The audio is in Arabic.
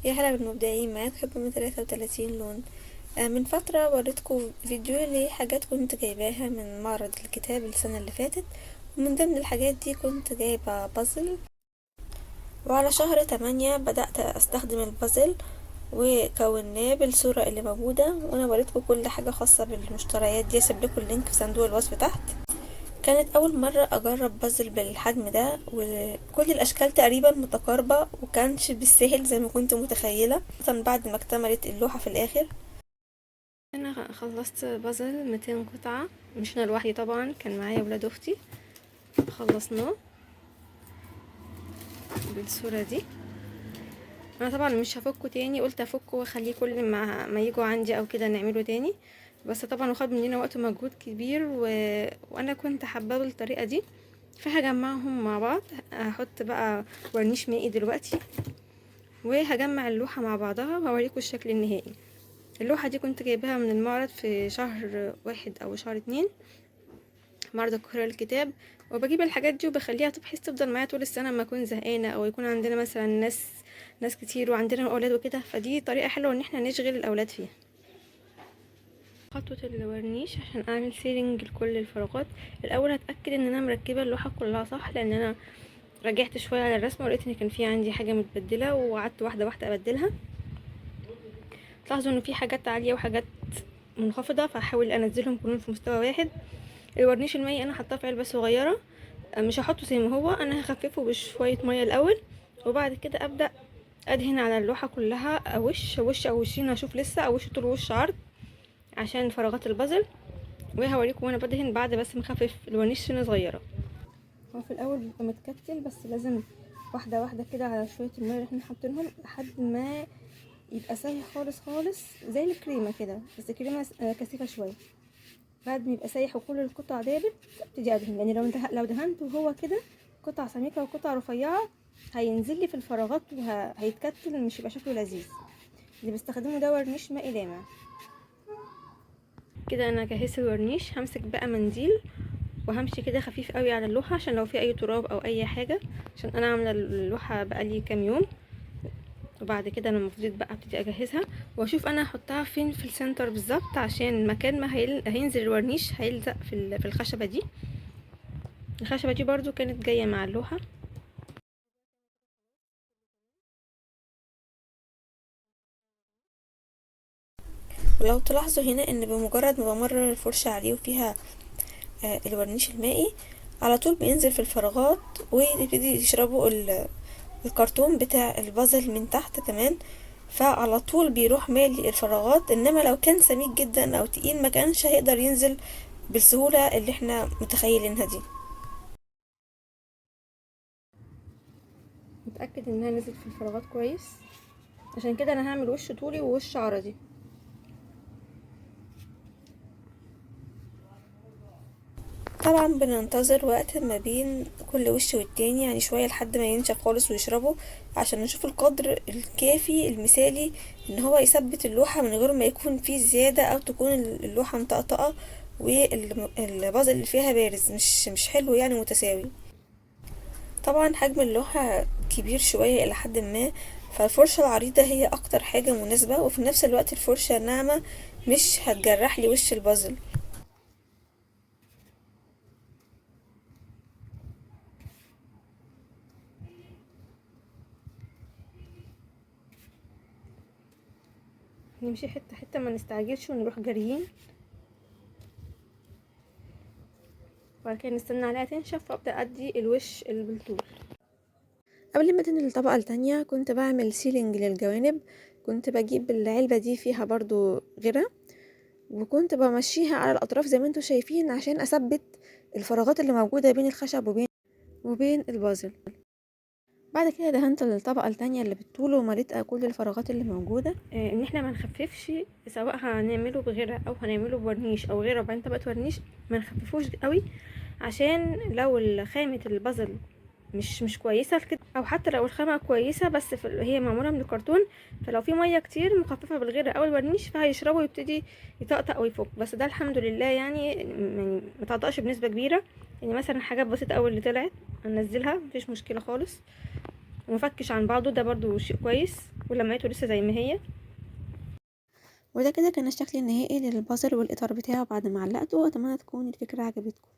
يا هلا بالمبدئين، معاك حب من 33 لون. من فترة وريتكم فيديو لحاجات كنت جايباها من معرض الكتاب السنة اللي فاتت، ومن ضمن الحاجات دي كنت جايبة بازل. وعلى شهر 8 بدأت استخدم البازل وكوناه بالصورة اللي موجودة، وانا وريتكم كل حاجة خاصة بالمشتريات دي. هسيبلكوا اللينك في صندوق الوصف تحت. كانت اول مرة اجرب بازل بالحجم ده، وكل الاشكال تقريبا متقاربة، وكانش بالسهل زي ما كنت متخيلة، خصوصا بعد ما اكتملت اللوحة في الاخر. انا خلصت بازل 200 قطعة، مش انا لوحدي طبعا، كان معايا ولاد اختي. خلصناه بالصورة دي. انا طبعا مش هفكه تاني، قلت افكه واخليه كل ما يجوا عندي او كده نعمله تاني، بس طبعا خد مننا وقت ومجهود كبير وانا كنت حابه الطريقه دي، فهجمعهم مع بعض. هحط بقى ورنيش مائي دلوقتي، وهجمع اللوحه مع بعضها وهوريكم الشكل النهائي. اللوحه دي كنت جايباها من المعرض في شهر 1 او شهر 2، معرض القاهره للكتاب. وبجيب الحاجات دي وبخليها بحيث تفضل معايا طول السنه ما اكون زهقانه، او يكون عندنا مثلا ناس كتير وعندنا اولاد وكده، فدي طريقه حلوه ان احنا نشغل الاولاد فيها. خطوه الورنيش عشان اعمل سيلينج لكل الفراغات، الاول هتاكد ان انا مركبه اللوحه كلها صح، لان انا رجعت شويه على الرسمه ولقيت ان كان في عندي حاجه متبدله، وقعدت واحده واحده ابدلها. تلاحظوا ان في حاجات عاليه وحاجات منخفضه، فهحاول انزلهم كلهم في مستوى واحد. الورنيش المائي انا حاطاه في علبه صغيره، مش هحطه زي ما هو، انا هخففه بشويه ميه الاول، وبعد كده ابدا ادهن على اللوحه كلها وش او وشين، هشوف لسه اوش طول وش عرض عشان فراغات البازل. وهوريكم وانا بدهن بعد بس مخفف الورنيش سنه صغيره. هو في الاول بيبقى متكتل، بس لازم واحده واحده كده على شويه الميه اللي احنا حاطينهم لحد ما يبقى سايح خالص خالص زي الكريمه كده، بس كريمه كثيفه شويه. بعد ما يبقى سايح وكل القطع دابت ابتدي ادهن، يعني لو دهنت وهو كده قطع سميكه وقطع رفيعه هينزل لي في الفراغات وهيتكتل، مش يبقى شكله لذيذ. اللي بستخدمه ده ورنيش مائي لامع. كده انا جهزت الورنيش، همسك بقى منديل وهمشي كده خفيف قوي على اللوحه عشان لو في اي تراب او اي حاجه، عشان انا عامله اللوحه بقالي كام يوم. وبعد كده انا المفروض بقى ابتدي اجهزها واشوف انا هحطها فين في السنتر بالظبط، عشان مكان ما هينزل الورنيش هيلزق في الخشبه دي. الخشبه دي برضو كانت جايه مع اللوحه. ولو تلاحظوا هنا ان بمجرد ما بمرر الفرشة عليه وفيها الورنيش المائي، على طول بينزل في الفراغات ويبتدي يشربوا الكرتون بتاع البازل من تحت كمان، فعلى طول بيروح مالي الفراغات. انما لو كان سميك جدا او تقيل ما كانش هيقدر ينزل بالسهولة اللي احنا متخيلينها دي. متأكد انها نزلت في الفراغات كويس، عشان كده انا هعمل وش طولي ووش عرضي. طبعا بننتظر وقت ما بين كل وش والتاني، يعني شوية لحد ما ينشف خالص ويشربه، عشان نشوف القدر الكافي المثالي ان هو يثبت اللوحة من غير ما يكون فيه زيادة او تكون اللوحة مطقطقة والبازل اللي فيها بارز، مش حلو يعني متساوي. طبعا حجم اللوحة كبير شوية الى حد ما، فالفرشة العريضة هي اكتر حاجة مناسبة، وفي نفس الوقت الفرشة الناعمة مش هتجرح لي وش البازل. نمشي حته حته، ما نستعجلش ونروح جاريين، وبعد كده نستنى عليها تنشف وابدا ادي الوش اللي بالطول. قبل ما ادهن الطبقه التانية كنت بعمل سيلينج للجوانب. كنت بجيب العلبه دي فيها برضو غيره، وكنت بمشيها على الاطراف زي ما انتوا شايفين عشان اثبت الفراغات اللي موجوده بين الخشب وبين البازل. بعد كده دهنت الطبقه التانية اللي بالطول ومليت كل الفراغات اللي موجوده. ان احنا ما نخففش، سواء هنعمله بغيره او هنعمله بورنيش او غيره وبعدين طبقه ورنيش، ما نخففوش قوي، عشان لو خامه البازل مش كويسه كده، او حتى لو الخامه كويسه بس هي معموله من الكرتون، فلو في ميه كتير مخففه بالغيره او الورنيش فهيشربه ويبتدي يطقطق ويفك. بس ده الحمد لله يعني ما تقطقش بنسبه كبيره، يعني مثلا حاجات بسيطه قوي اللي طلعت هننزلها مفيش مشكله خالص. ومفكش عن بعضه، ده برضو شيء كويس، ولمعته لسه زي ما هي. وده كده كان الشكل النهائي للبازل والاطار بتاعه بعد ما علقته. واتمنى تكون الفكرة عجبتكم.